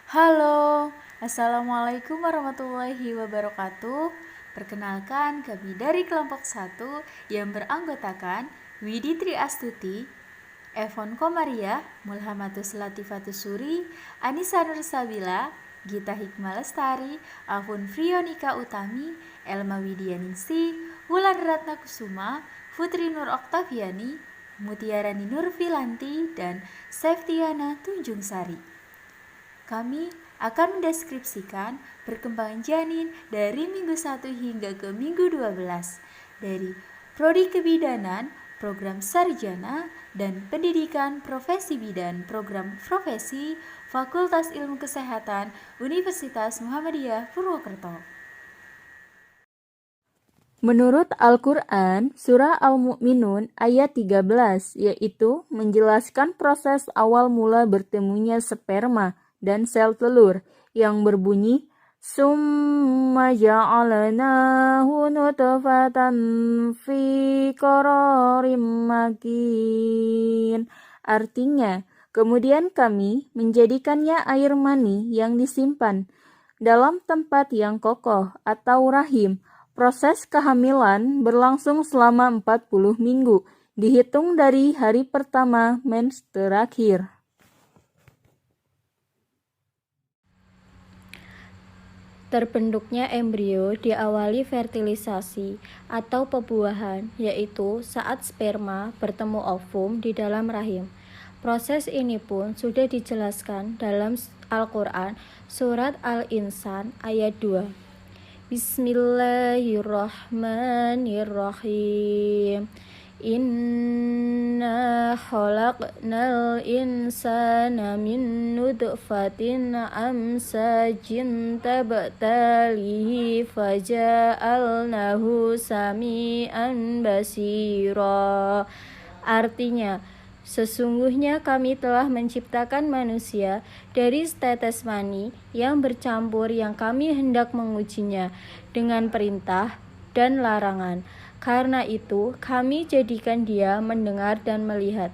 Halo, Assalamualaikum warahmatullahi wabarakatuh. Perkenalkan, kami dari kelompok 1 yang beranggotakan Widitri Astuti, Evon Komaria, Mulhamatus Latifatus Suri, Anissa Nursabila, Gita Hikmah Lestari, Afun Frionika Utami, Elma Widianingsi, Wulan Ratna Kusuma, Putri Nur Oktaviani, Mutiarani Nurfilanti, dan Septiana Tunjung Sari. Kami akan mendeskripsikan perkembangan janin dari minggu 1 hingga ke minggu 12 dari Prodi Kebidanan, Program Sarjana, dan Pendidikan Profesi Bidan, Program Profesi, Fakultas Ilmu Kesehatan, Universitas Muhammadiyah Purwokerto. Menurut Al-Quran, Surah Al-Mu'minun ayat 13, yaitu menjelaskan proses awal mula bertemunya sperma dan sel telur yang berbunyi summa ja'alnahu nutfatan fi qararim makin. Artinya, kemudian kami menjadikannya air mani yang disimpan dalam tempat yang kokoh atau rahim. Proses kehamilan berlangsung selama 40 minggu, dihitung dari hari pertama mens terakhir. Terbentuknya embrio diawali fertilisasi atau pembuahan, yaitu saat sperma bertemu ovum di dalam rahim. Proses ini pun sudah dijelaskan dalam Al-Quran, Surat Al-Insan ayat 2. Bismillahirrahmanirrahim. Inna khalaqnal insana min nutfatin amsajin tabtalihi faja'alnahu sami'an basira. Artinya, sesungguhnya kami telah menciptakan manusia dari setetes mani yang bercampur yang kami hendak mengujinya dengan perintah dan larangan. Karena itu, kami jadikan dia mendengar dan melihat.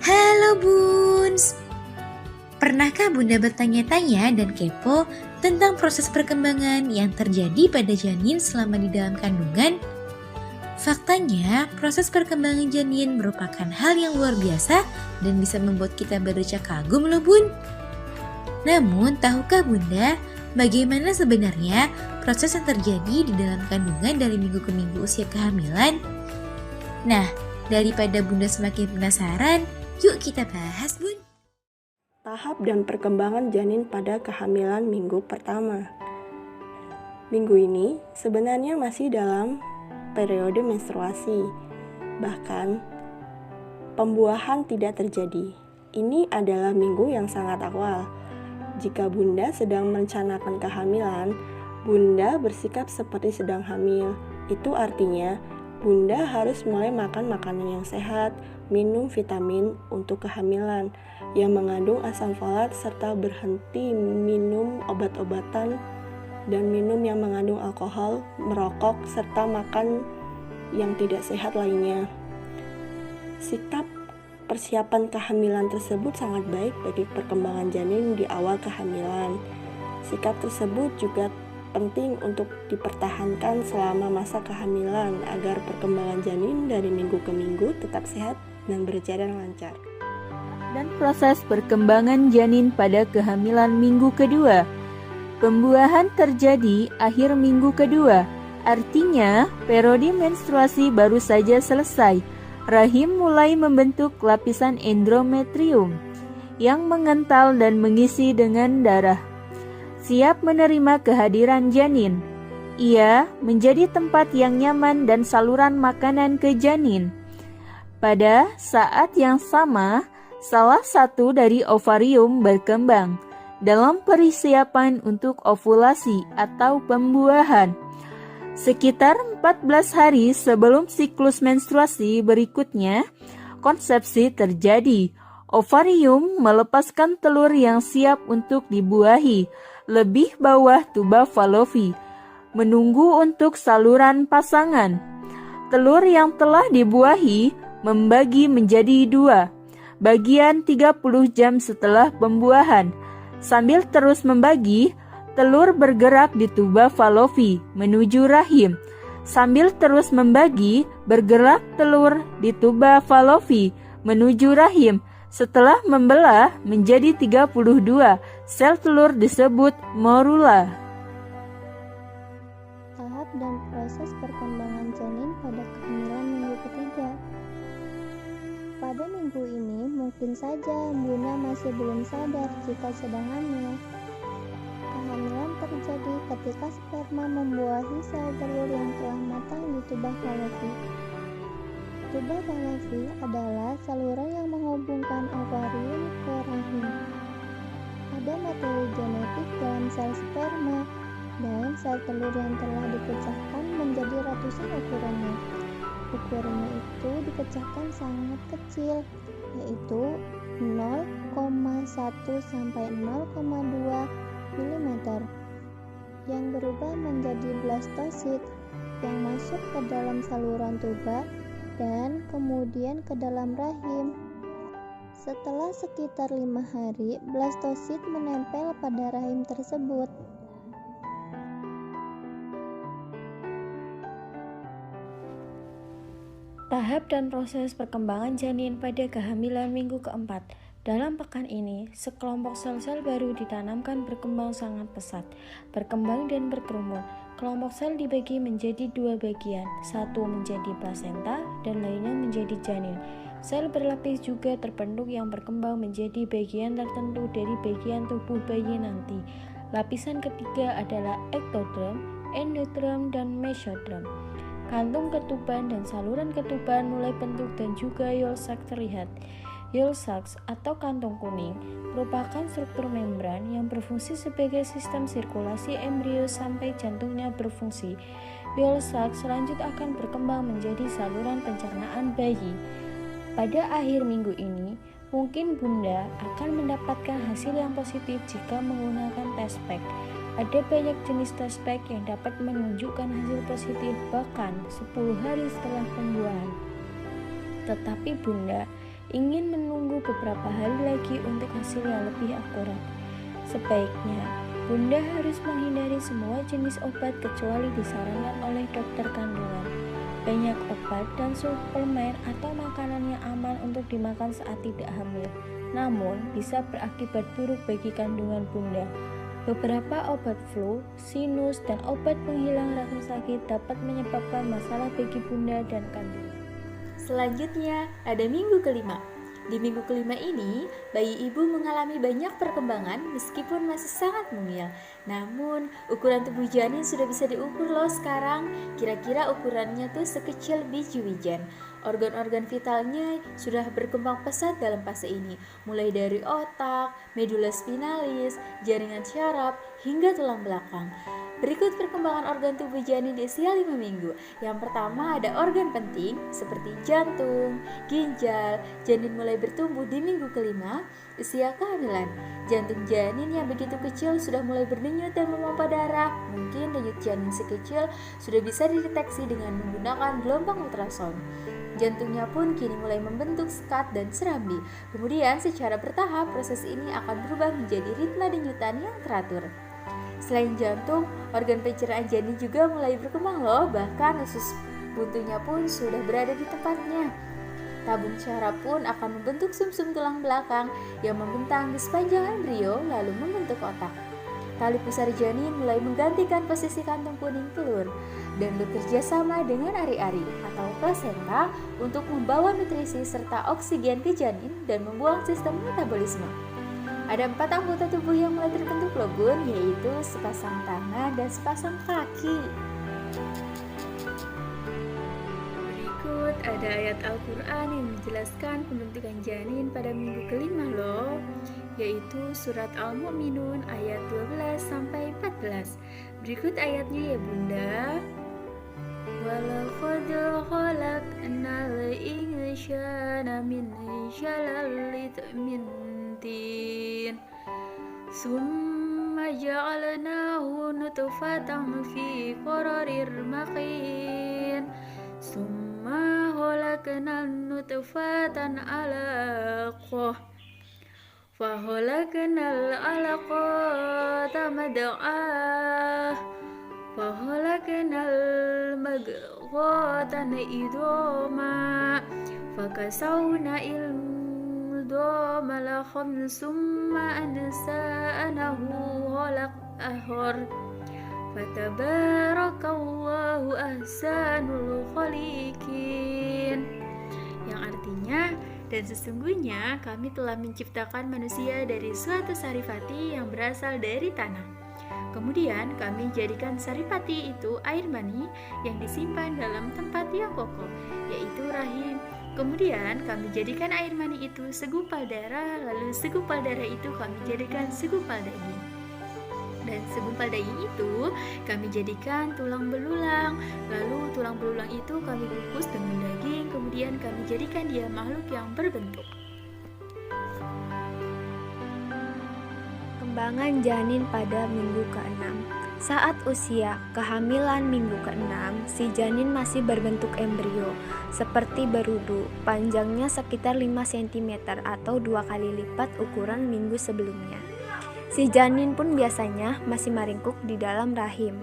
Halo Buns! Pernahkah Bunda bertanya-tanya dan kepo tentang proses perkembangan yang terjadi pada janin selama di dalam kandungan? Faktanya, proses perkembangan janin merupakan hal yang luar biasa dan bisa membuat kita berdecak kagum loh Bun. Namun, tahukah Bunda, bagaimana sebenarnya proses yang terjadi di dalam kandungan dari minggu ke minggu usia kehamilan? Nah, daripada Bunda semakin penasaran, yuk kita bahas Bun. Tahap dan perkembangan janin pada kehamilan minggu pertama. Minggu ini sebenarnya masih dalam periode menstruasi, bahkan pembuahan tidak terjadi. Ini adalah minggu yang sangat awal. Jika Bunda sedang merencanakan kehamilan, Bunda bersikap seperti sedang hamil. Itu artinya Bunda harus mulai makan makanan yang sehat, minum vitamin untuk kehamilan yang mengandung asam folat, serta berhenti minum obat-obatan dan minum yang mengandung alkohol, merokok, serta makan yang tidak sehat lainnya. Sikap persiapan kehamilan tersebut sangat baik bagi perkembangan janin di awal kehamilan. Sikap tersebut juga penting untuk dipertahankan selama masa kehamilan agar perkembangan janin dari minggu ke minggu tetap sehat dan berjalan lancar. Dan proses perkembangan janin pada kehamilan minggu kedua. Pembuahan terjadi akhir minggu kedua, artinya periode menstruasi baru saja selesai. Rahim mulai membentuk lapisan endometrium yang mengental dan mengisi dengan darah. Siap menerima kehadiran janin. Ia menjadi tempat yang nyaman dan saluran makanan ke janin. Pada saat yang sama, salah satu dari ovarium berkembang dalam persiapan untuk ovulasi atau pembuahan. Sekitar 14 hari sebelum siklus menstruasi berikutnya, konsepsi terjadi. Ovarium melepaskan telur yang siap untuk dibuahi, lebih bawah tuba Fallopi, menunggu untuk saluran pasangan. Telur yang telah dibuahi membagi menjadi dua. bagian 30 jam setelah pembuahan. Sambil terus membagi, telur bergerak di tuba Falopi menuju rahim. Sambil terus membagi, bergerak telur di tuba Falopi menuju rahim. Setelah membelah menjadi 32, sel telur disebut morula. Tahap dan proses perkembangan janin pada kehamilan minggu ketiga. Pada minggu ini mungkin saja Bunda masih belum sadar jika sedang hamil. Kehamilan terjadi ketika sperma membuahi sel telur yang telah matang di tuba Falopi. Tuba Falopi adalah saluran yang menghubungkan ovarium ke rahim. Ada materi genetik dalam sel sperma dan sel telur yang telah dipecahkan menjadi ratusan ukurannya. Ukurannya itu dipecahkan sangat kecil, yaitu 0,1 sampai 0,2 mm, yang berubah menjadi blastosit yang masuk ke dalam saluran tuba dan kemudian ke dalam rahim. Setelah sekitar 5 hari, blastosit menempel pada rahim tersebut. Tahap dan proses perkembangan janin pada kehamilan minggu keempat. Dalam pekan ini, sekelompok sel-sel baru ditanamkan berkembang sangat pesat, berkembang dan berkerumun. Kelompok sel dibagi menjadi 2 bagian, satu menjadi plasenta dan lainnya menjadi janin. Sel berlapis juga terbentuk yang berkembang menjadi bagian tertentu dari bagian tubuh bayi nanti. Lapisan ketiga adalah ektoderm, endoderm, dan mesoderm. Kantung ketuban dan saluran ketuban mulai bentuk dan juga yolk sac terlihat. Yolk sac atau kantung kuning merupakan struktur membran yang berfungsi sebagai sistem sirkulasi embrio sampai jantungnya berfungsi. Yolk sac selanjutnya akan berkembang menjadi saluran pencernaan bayi. Pada akhir minggu ini, mungkin Bunda akan mendapatkan hasil yang positif jika menggunakan tes pack. Ada banyak jenis tes pack yang dapat menunjukkan hasil positif bahkan 10 hari setelah pembuahan. Tetapi Bunda ingin menunggu beberapa hari lagi untuk hasil yang lebih akurat. Sebaiknya Bunda harus menghindari semua jenis obat kecuali disarankan oleh dokter kandungan. Banyak obat dan suplemen atau makanan yang aman untuk dimakan saat tidak hamil, namun bisa berakibat buruk bagi kandungan Bunda. Beberapa obat flu, sinus, dan obat penghilang rasa sakit dapat menyebabkan masalah bagi Bunda dan kandungan. Selanjutnya, ada minggu kelima. Di minggu kelima ini, bayi ibu mengalami banyak perkembangan meskipun masih sangat mungil. Namun, ukuran tubuh janin sudah bisa diukur loh sekarang. Kira-kira ukurannya tuh sekecil biji wijen. Organ-organ vitalnya sudah berkembang pesat dalam fase ini, mulai dari otak, medula spinalis, jaringan syaraf, hingga tulang belakang. Berikut perkembangan organ tubuh janin di usia 5 minggu. Yang pertama ada organ penting seperti jantung, ginjal. Janin mulai bertumbuh di minggu kelima, usia kehamilan. Jantung janin yang begitu kecil sudah mulai berdenyut dan memompa darah. Mungkin denyut janin sekecil sudah bisa dideteksi dengan menggunakan gelombang ultrasound. Jantungnya pun kini mulai membentuk sekat dan serambi. Kemudian secara bertahap proses ini akan berubah menjadi ritme denyutan yang teratur. Selain jantung, organ pencernaan janin juga mulai berkembang loh, bahkan usus buntunya pun sudah berada di tempatnya. Tabung syaraf pun akan membentuk sumsum tulang belakang yang membentang di sepanjang embrio lalu membentuk otak. Tali pusar janin mulai menggantikan posisi kantung kuning telur dan bekerja sama dengan ari-ari atau plasenta untuk membawa nutrisi serta oksigen ke janin dan membuang sistem metabolisme. Ada 4 anggota tubuh yang mulai terbentuk loh Bun, yaitu sepasang tangan dan sepasang kaki. Berikut ada ayat Al-Quran yang menjelaskan pembentukan janin pada minggu kelima loh, yaitu surat Al-Mu'minun ayat 12-14. Berikut ayatnya ya Bunda. وَلَقَدْ خَلَقْنَا الْإِنسَانَ مِنْ سُلَالَةٍ مِنْ طِينٍ ثُمَّ جَعَلْنَاهُ نُطْفَةً فِي قَرَارٍ مَكِينٍ ثُمَّ Thumma khalaqnal nutfatan 'alaqah fa khalaqnal 'alaqata madghah fa khalaqnal madghata idhama fa kasawna idhama lakham summa ansa'nahu khalaq ahor fatabarakallahu ahsanul khaliqin, yang artinya, dan sesungguhnya kami telah menciptakan manusia dari suatu saripati yang berasal dari tanah. Kemudian kami jadikan saripati itu air mani yang disimpan dalam tempat yang kokoh, yaitu rahim. Kemudian kami jadikan air mani itu segumpal darah, lalu segumpal darah itu kami jadikan segumpal daging. Dan segumpal daging itu kami jadikan tulang belulang, lalu tulang belulang itu kami kukus dengan daging, kemudian kami jadikan dia makhluk yang berbentuk. Perkembangan janin pada minggu ke-6. Saat usia kehamilan minggu ke-6, si janin masih berbentuk embrio, seperti berudu, panjangnya sekitar 5 cm atau 2 kali lipat ukuran minggu sebelumnya. Si janin pun biasanya masih meringkuk di dalam rahim.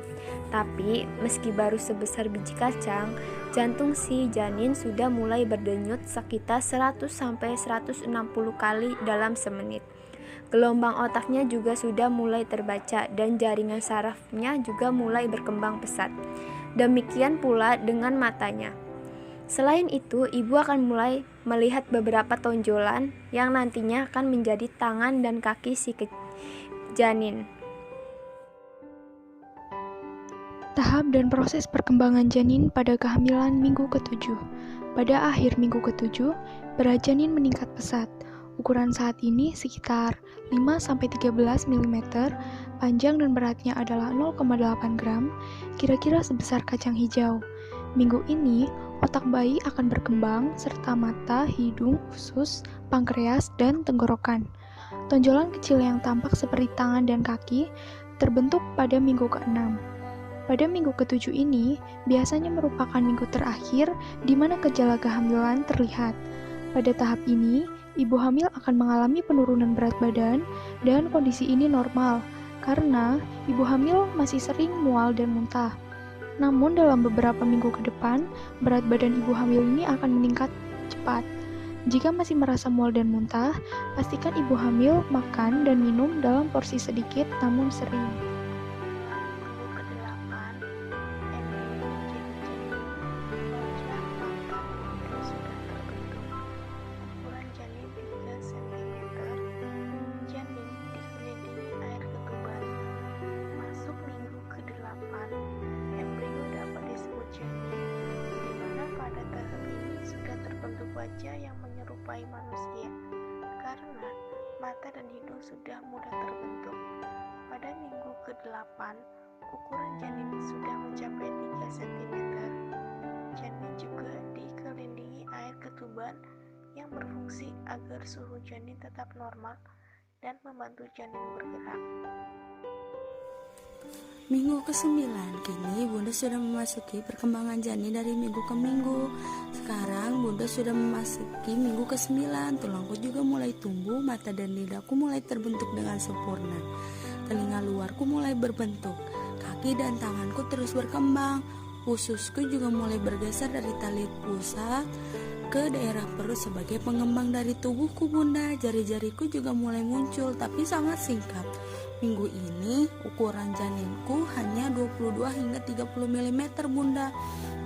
Tapi, meski baru sebesar biji kacang, jantung si janin sudah mulai berdenyut sekitar 100-160 kali dalam semenit. Gelombang otaknya juga sudah mulai terbaca dan jaringan sarafnya juga mulai berkembang pesat. Demikian pula dengan matanya. Selain itu, ibu akan mulai melihat beberapa tonjolan yang nantinya akan menjadi tangan dan kaki si janin. Tahap dan proses perkembangan janin pada kehamilan minggu ke-7. Pada akhir minggu ke-7, berat janin meningkat pesat. Ukuran saat ini sekitar 5-13 mm, panjang dan beratnya adalah 0,8 gram, kira-kira sebesar kacang hijau. Minggu ini, otak bayi akan berkembang serta mata, hidung, usus, pankreas, dan tenggorokan. Tonjolan kecil yang tampak seperti tangan dan kaki terbentuk pada minggu ke-6. Pada minggu ke-7 ini, biasanya merupakan minggu terakhir di mana gejala kehamilan terlihat. Pada tahap ini, ibu hamil akan mengalami penurunan berat badan dan kondisi ini normal karena ibu hamil masih sering mual dan muntah. Namun dalam beberapa minggu ke depan, berat badan ibu hamil ini akan meningkat cepat. Jika masih merasa mual dan muntah, pastikan ibu hamil makan dan minum dalam porsi sedikit namun sering. Wajah yang menyerupai manusia karena mata dan hidung sudah mudah terbentuk. Pada minggu ke-8, ukuran janin sudah mencapai 3 cm. Janin juga dikelilingi air ketuban yang berfungsi agar suhu janin tetap normal dan membantu janin bergerak. Minggu ke-9, kini Bunda sudah memasuki perkembangan janin dari minggu ke minggu. Sekarang Bunda sudah memasuki minggu ke-9, tulangku juga mulai tumbuh, mata dan lidahku mulai terbentuk dengan sempurna. Telinga luarku mulai berbentuk, kaki dan tanganku terus berkembang. Ususku juga mulai bergeser dari tali pusat ke daerah perut sebagai pengembang dari tubuhku Bunda. Jari-jariku juga mulai muncul tapi sangat singkat. Minggu ini ukuran janinku hanya 22 hingga 30 mm Bunda.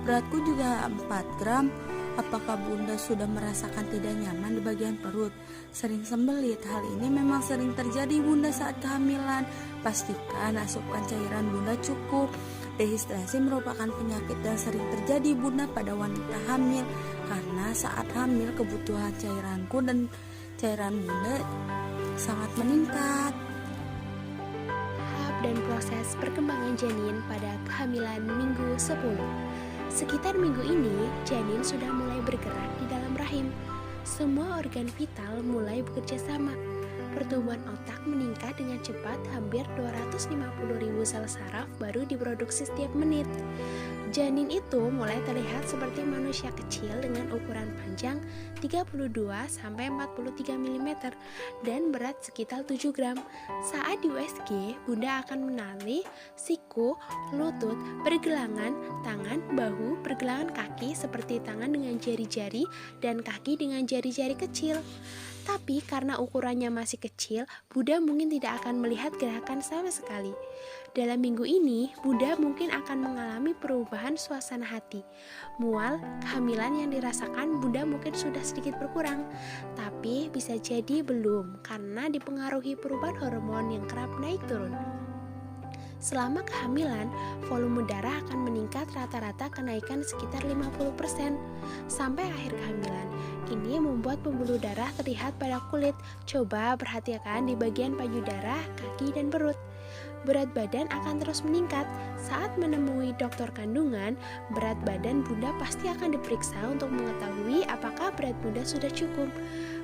Beratku juga 4 gram. Apakah Bunda sudah merasakan tidak nyaman di bagian perut? Sering sembelit. Hal ini memang sering terjadi Bunda saat kehamilan. Pastikan asupan cairan Bunda cukup. Dehidrasi merupakan penyakit yang sering terjadi Bunda pada wanita hamil. Karena saat hamil kebutuhan cairanku dan cairan Bunda sangat meningkat. Dan proses perkembangan janin pada kehamilan minggu 10. Sekitar minggu ini, janin sudah mulai bergerak di dalam rahim. Semua organ vital mulai bekerja sama. Pertumbuhan otak meningkat dengan cepat, hampir 250.000 sel saraf baru diproduksi setiap menit. Janin itu mulai terlihat seperti manusia kecil dengan ukuran panjang 32-43 mm dan berat sekitar 7 gram. Saat di USG, Bunda akan menali siku, lutut, pergelangan tangan, bahu, pergelangan kaki seperti tangan dengan jari-jari dan kaki dengan jari-jari kecil. Tapi karena ukurannya masih kecil, Bunda mungkin tidak akan melihat gerakan sama sekali. Dalam minggu ini, Bunda mungkin akan mengalami perubahan suasana hati. Mual, kehamilan yang dirasakan Bunda mungkin sudah sedikit berkurang, tapi bisa jadi belum karena dipengaruhi perubahan hormon yang kerap naik turun. Selama kehamilan, volume darah akan meningkat rata-rata kenaikan sekitar 50% sampai akhir kehamilan. Ini membuat pembuluh darah terlihat pada kulit. Coba perhatikan di bagian payudara, kaki, dan perut. Berat badan akan terus meningkat. Saat menemui dokter kandungan, berat badan Bunda pasti akan diperiksa untuk mengetahui apakah berat Bunda sudah cukup.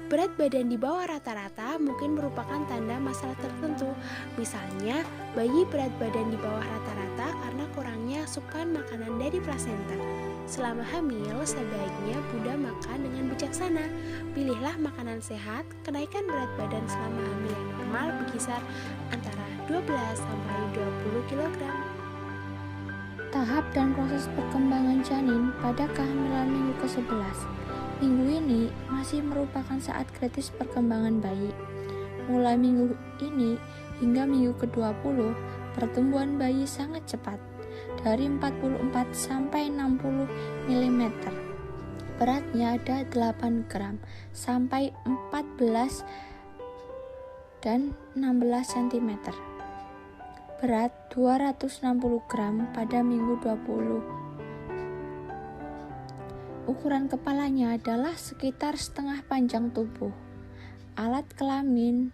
Berat badan di bawah rata-rata mungkin merupakan tanda masalah tertentu. Misalnya, bayi berat badan di bawah rata-rata karena kurangnya asupan makanan dari plasenta. Selama hamil, sebaiknya Bunda makan dengan bijaksana. Pilihlah makanan sehat. Kenaikan berat badan selama hamil yang normal berkisar antara 12-20 kg. Tahap dan proses perkembangan janin pada kehamilan minggu ke-11. Minggu ini masih merupakan saat kritis perkembangan bayi. Mulai minggu ini hingga minggu ke-20, pertumbuhan bayi sangat cepat, dari 44 sampai 60 mm. Beratnya ada 8 gram sampai 14 dan 16 cm. Berat 260 gram pada minggu 20. Ukuran kepalanya adalah sekitar setengah panjang tubuh. Alat kelamin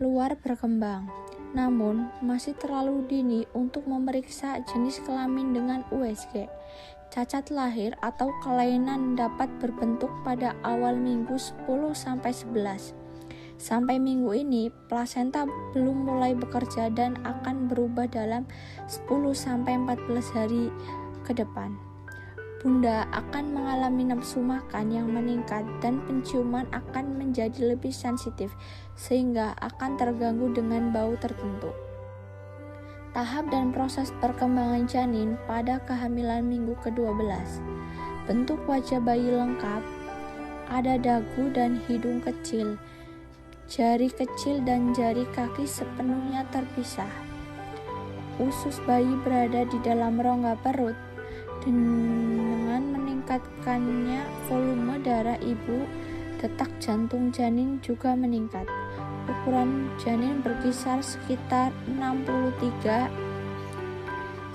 luar berkembang, namun masih terlalu dini untuk memeriksa jenis kelamin dengan USG. Cacat lahir atau kelainan dapat berbentuk pada awal minggu 10-11. Sampai minggu ini, plasenta belum mulai bekerja dan akan berubah dalam 10-14 hari ke depan. Bunda akan mengalami nafsu makan yang meningkat dan penciuman akan menjadi lebih sensitif sehingga akan terganggu dengan bau tertentu. Tahap dan proses perkembangan janin pada kehamilan minggu ke-12. Bentuk wajah bayi lengkap, ada dagu dan hidung kecil, jari kecil dan jari kaki sepenuhnya terpisah. Usus bayi berada di dalam rongga perut. Dengan meningkatkannya volume darah ibu, detak jantung janin juga meningkat. Ukuran janin berkisar sekitar 63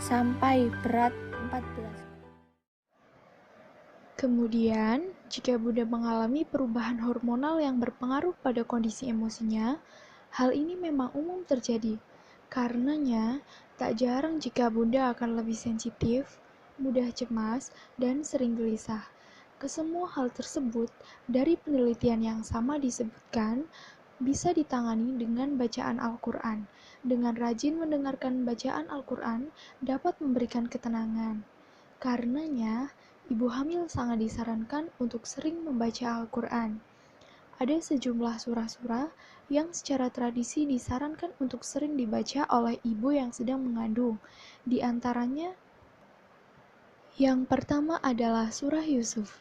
sampai berat 14. Kemudian, jika Bunda mengalami perubahan hormonal yang berpengaruh pada kondisi emosinya, hal ini memang umum terjadi. Karenanya, tak jarang jika Bunda akan lebih sensitif, mudah cemas, dan sering gelisah. Kesemua hal tersebut dari penelitian yang sama disebutkan bisa ditangani dengan bacaan Al-Quran. Dengan rajin mendengarkan bacaan Al-Quran dapat memberikan ketenangan. Karenanya, ibu hamil sangat disarankan untuk sering membaca Al-Quran. Ada sejumlah surah-surah yang secara tradisi disarankan untuk sering dibaca oleh ibu yang sedang mengandung. Di antaranya, yang pertama adalah surah Yusuf.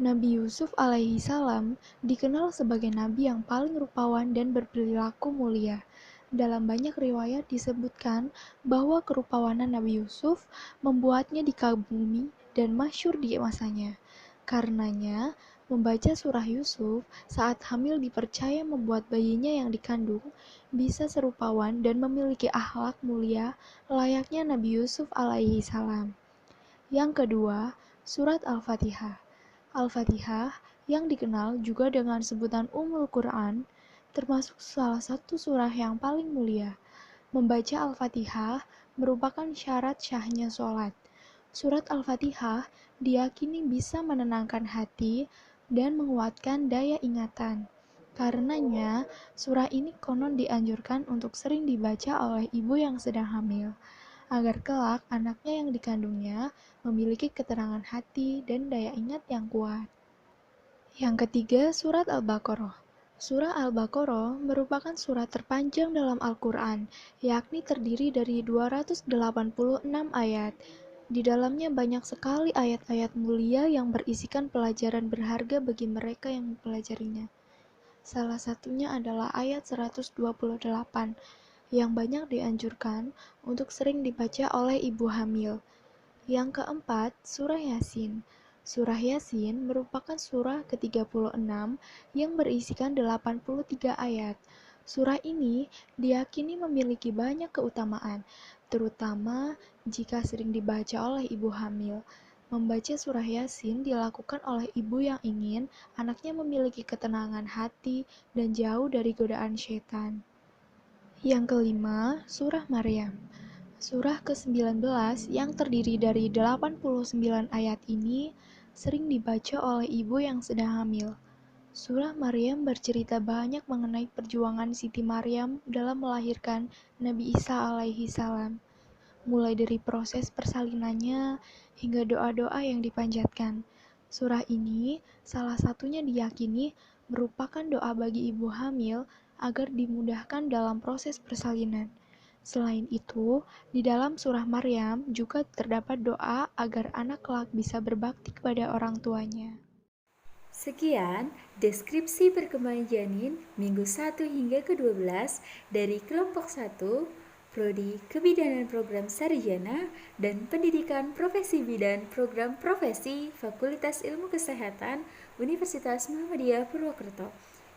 Nabi Yusuf alaihi salam dikenal sebagai nabi yang paling rupawan dan berperilaku mulia. Dalam banyak riwayat disebutkan bahwa kerupawanan Nabi Yusuf membuatnya dikagumi dan masyhur di masanya. Karenanya, membaca surah Yusuf saat hamil dipercaya membuat bayinya yang dikandung bisa serupawan dan memiliki akhlak mulia layaknya Nabi Yusuf alaihi salam. Yang kedua, surat Al-Fatihah. Al-Fatihah yang dikenal juga dengan sebutan Ummul Quran, termasuk salah satu surah yang paling mulia. Membaca Al-Fatihah merupakan syarat syahnya sholat. Surat Al-Fatihah diyakini bisa menenangkan hati dan menguatkan daya ingatan. Karenanya, surah ini konon dianjurkan untuk sering dibaca oleh ibu yang sedang hamil. agar kelak anaknya yang dikandungnya memiliki keterangan hati dan daya ingat yang kuat. Yang ketiga, surat Al-Baqarah. Surah Al-Baqarah merupakan surat terpanjang dalam Al-Quran, yakni terdiri dari 286 ayat. Di dalamnya banyak sekali ayat-ayat mulia yang berisikan pelajaran berharga bagi mereka yang mempelajarinya. Salah satunya adalah ayat 128, yang banyak dianjurkan untuk sering dibaca oleh ibu hamil. Yang keempat, Surah Yasin. Surah Yasin merupakan surah ke-36 yang berisikan 83 ayat. Surah ini diyakini memiliki banyak keutamaan, terutama jika sering dibaca oleh ibu hamil. Membaca surah Yasin dilakukan oleh ibu yang ingin anaknya memiliki ketenangan hati dan jauh dari godaan syaitan. Yang kelima, Surah Maryam. Surah ke-19 yang terdiri dari 89 ayat ini sering dibaca oleh ibu yang sedang hamil. Surah Maryam bercerita banyak mengenai perjuangan Siti Maryam dalam melahirkan Nabi Isa alaihi salam, mulai dari proses persalinannya hingga doa-doa yang dipanjatkan. Surah ini salah satunya diyakini merupakan doa bagi ibu hamil agar dimudahkan dalam proses persalinan. Selain itu, di dalam surah Maryam juga terdapat doa agar anak kelak bisa berbakti kepada orang tuanya. Sekian deskripsi perkembangan janin minggu 1 hingga ke-12 dari kelompok 1, Prodi Kebidanan Program Sarjana dan Pendidikan Profesi Bidan Program Profesi Fakultas Ilmu Kesehatan Universitas Muhammadiyah Purwokerto.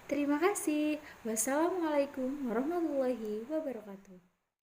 Terima kasih. Wassalamualaikum warahmatullahi wabarakatuh.